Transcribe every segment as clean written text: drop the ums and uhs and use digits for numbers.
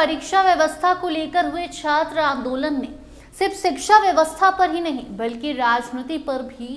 परीक्षा व्यवस्था को लेकर हुए छात्र आंदोलन ने सिर्फ शिक्षा व्यवस्था पर ही नहीं बल्कि राजनीति पर भी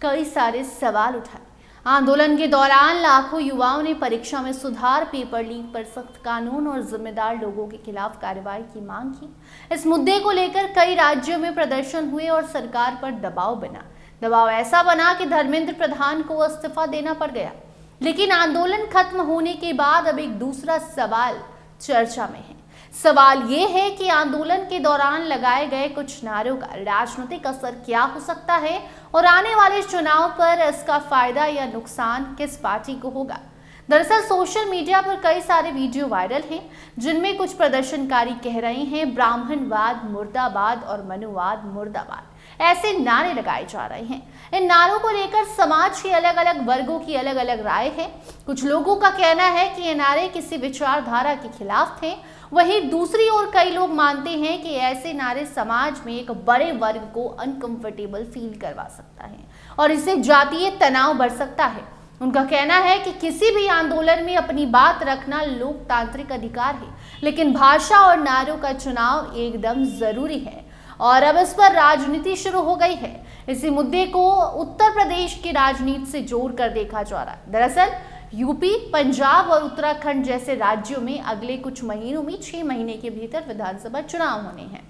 कई सारे सवाल उठाए। आंदोलन के दौरान लाखों युवाओं ने परीक्षा में सुधार, पेपर लीक पर सख्त कानून और जिम्मेदार लोगों के खिलाफ कार्रवाई की मांग की। इस मुद्दे को लेकर कई राज्यों में प्रदर्शन हुए और सरकार पर दबाव बना। दबाव ऐसा बना कि धर्मेंद्र प्रधान को इस्तीफा देना पड़ गया। लेकिन आंदोलन खत्म होने के बाद अब एक दूसरा सवाल चर्चा में है। सवाल ये है कि आंदोलन के दौरान लगाए गए कुछ नारों का राजनीतिक असर क्या हो सकता है और आने वाले चुनाव पर इसका फायदा या नुकसान किस पार्टी को होगा। दरअसल सोशल मीडिया पर कई सारे वीडियो वायरल हैं जिनमें कुछ प्रदर्शनकारी कह रहे हैं ब्राह्मणवाद मुर्दाबाद और मनुवाद मुर्दाबाद, ऐसे नारे लगाए जा रहे हैं। इन नारों को लेकर समाज के अलग अलग वर्गों की अलग अलग राय है। कुछ लोगों का कहना है कि ये नारे किसी विचारधारा के खिलाफ थे, वहीं दूसरी ओर कई लोग मानते हैं कि ऐसे नारे समाज में एक बड़े वर्ग को अनकंफर्टेबल फील करवा सकता है और इससे जातीय तनाव बढ़ सकता है। उनका कहना है कि किसी भी आंदोलन में अपनी बात रखना लोकतांत्रिक अधिकार है, लेकिन भाषा और नारों का चुनाव एकदम जरूरी है और अब इस पर राजनीति शुरू हो गई है। इसी मुद्दे को उत्तर प्रदेश की राजनीति से जोड़कर देखा जा रहा है। दरअसल यूपी, पंजाब और उत्तराखंड जैसे राज्यों में अगले कुछ महीनों में 6 महीने के भीतर विधानसभा चुनाव होने हैं।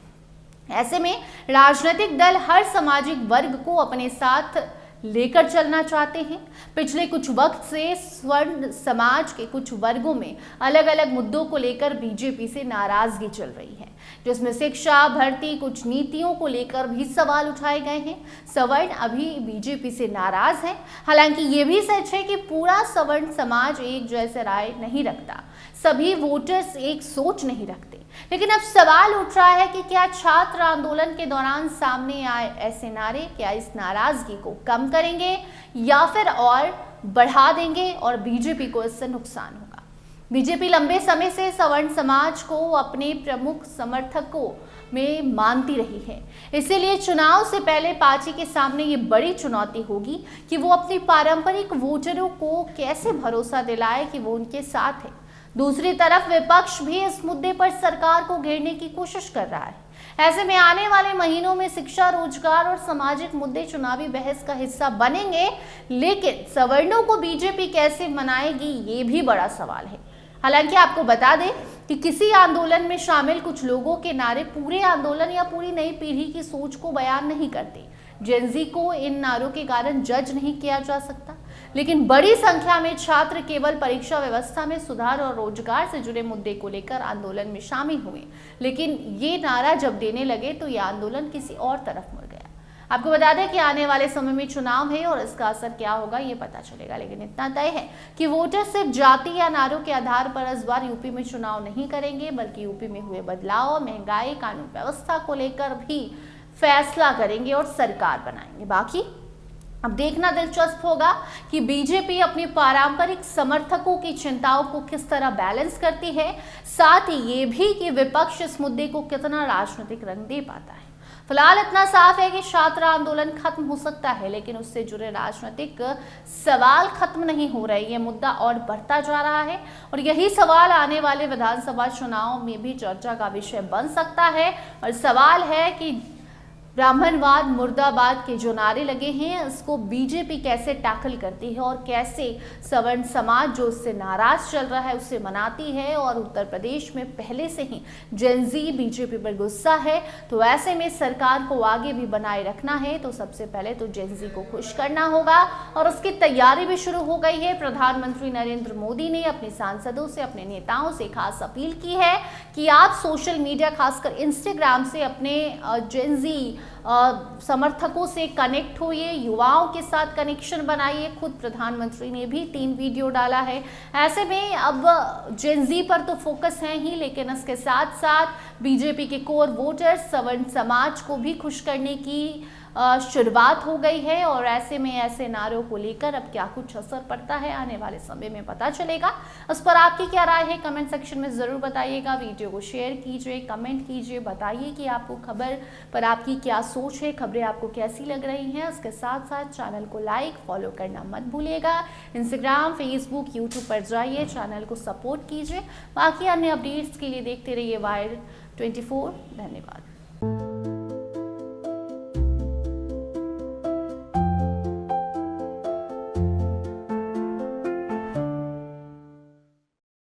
ऐसे में राजनीतिक दल हर सामाजिक वर्ग को अपने साथ लेकर चलना चाहते हैं। पिछले कुछ वक्त से स्वर्ण समाज के कुछ वर्गों में अलग अलग मुद्दों को लेकर बीजेपी से नाराजगी चल रही है, जिसमें शिक्षा, भर्ती, कुछ नीतियों को लेकर भी सवाल उठाए गए हैं। सवर्ण अभी बीजेपी से नाराज है। हालांकि ये भी सच है कि पूरा सवर्ण समाज एक जैसे राय नहीं रखता, सभी वोटर्स एक सोच नहीं रखते। लेकिन अब सवाल उठ रहा है कि क्या छात्र आंदोलन के दौरान सामने आए ऐसे नारे क्या इस नाराजगी को कम करेंगे या फिर और बढ़ा देंगे और बीजेपी को इससे नुकसान होगा। बीजेपी लंबे समय से सवर्ण समाज को अपने प्रमुख समर्थकों में मानती रही है, इसीलिए चुनाव से पहले पार्टी के सामने ये बड़ी चुनौती होगी कि वो अपनी पारंपरिक वोटरों को कैसे भरोसा दिलाए कि वो उनके साथ है। दूसरी तरफ विपक्ष भी इस मुद्दे पर सरकार को घेरने की कोशिश कर रहा है। ऐसे में आने वाले महीनों में शिक्षा, रोजगार और सामाजिक मुद्दे चुनावी बहस का हिस्सा बनेंगे, लेकिन सवर्णों को बीजेपी कैसे मनाएगी ये भी बड़ा सवाल है। हालांकि आपको बता दें कि किसी आंदोलन में शामिल कुछ लोगों के नारे पूरे आंदोलन या पूरी नई पीढ़ी की सोच को बयान नहीं करते। जेनजी को इन नारों के कारण जज नहीं किया जा सकता, लेकिन बड़ी संख्या में छात्र केवल परीक्षा व्यवस्था में सुधार और रोजगार से जुड़े मुद्दे को लेकर आंदोलन में शामिल हुए, लेकिन ये नारा जब देने लगे तो ये आंदोलन किसी और तरफ मुड़ गया। आपको बता दें कि आने वाले समय में चुनाव है और इसका असर क्या होगा ये पता चलेगा, लेकिन इतना तय है कि वोटर सिर्फ जाति या नारों के आधार पर इस बार यूपी में चुनाव नहीं करेंगे, बल्कि यूपी में हुए बदलाव, महंगाई, कानून व्यवस्था को लेकर भी फैसला करेंगे और सरकार बनाएंगे। बाकी अब देखना दिलचस्प होगा कि बीजेपी अपने पारंपरिक समर्थकों की चिंताओं को किस तरह बैलेंस करती है, साथ ही ये भी कि विपक्ष इस मुद्दे को कितना राजनीतिक रंग दे पाता है। फिलहाल इतना साफ है कि छात्र आंदोलन खत्म हो सकता है, लेकिन उससे जुड़े राजनीतिक सवाल खत्म नहीं हो रहे। ये मुद्दा और बढ़ता जा रहा है और यही सवाल आने वाले विधानसभा चुनाव में भी चर्चा का विषय बन सकता है। और सवाल है कि ब्राह्मणवाद मुर्दाबाद के जो नारे लगे हैं इसको बीजेपी कैसे टैकल करती है और कैसे सवर्ण समाज जो उससे नाराज चल रहा है उसे मनाती है। और उत्तर प्रदेश में पहले से ही जेनजी बीजेपी पर गुस्सा है, तो ऐसे में सरकार को आगे भी बनाए रखना है तो सबसे पहले तो जेनजी को खुश करना होगा और उसकी तैयारी भी शुरू हो गई है। प्रधानमंत्री नरेंद्र मोदी ने अपने सांसदों से, अपने नेताओं से खास अपील की है कि आप सोशल मीडिया खासकर इंस्टाग्राम से अपने जेनजी समर्थकों से कनेक्ट होइए, युवाओं के साथ कनेक्शन बनाइए। खुद प्रधानमंत्री ने भी 3 वीडियो डाला है। ऐसे में अब जेनजी पर तो फोकस है ही, लेकिन इसके साथ साथ बीजेपी के कोर वोटर्स, सवर्ण समाज को भी खुश करने की शुरुआत हो गई है और ऐसे में ऐसे नारों को लेकर अब क्या कुछ असर पड़ता है आने वाले समय में पता चलेगा। इस पर आपकी क्या राय है कमेंट सेक्शन में ज़रूर बताइएगा। वीडियो को शेयर कीजिए, कमेंट कीजिए, बताइए कि आपको खबर पर आपकी क्या सोच है, खबरें आपको कैसी लग रही हैं। इसके साथ साथ चैनल को लाइक फॉलो करना मत भूलिएगा। इंस्टाग्राम, फेसबुक, यूट्यूब पर जाइए, चैनल को सपोर्ट कीजिए। बाकी अन्य अपडेट्स के लिए देखते रहिए वायर 24। धन्यवाद।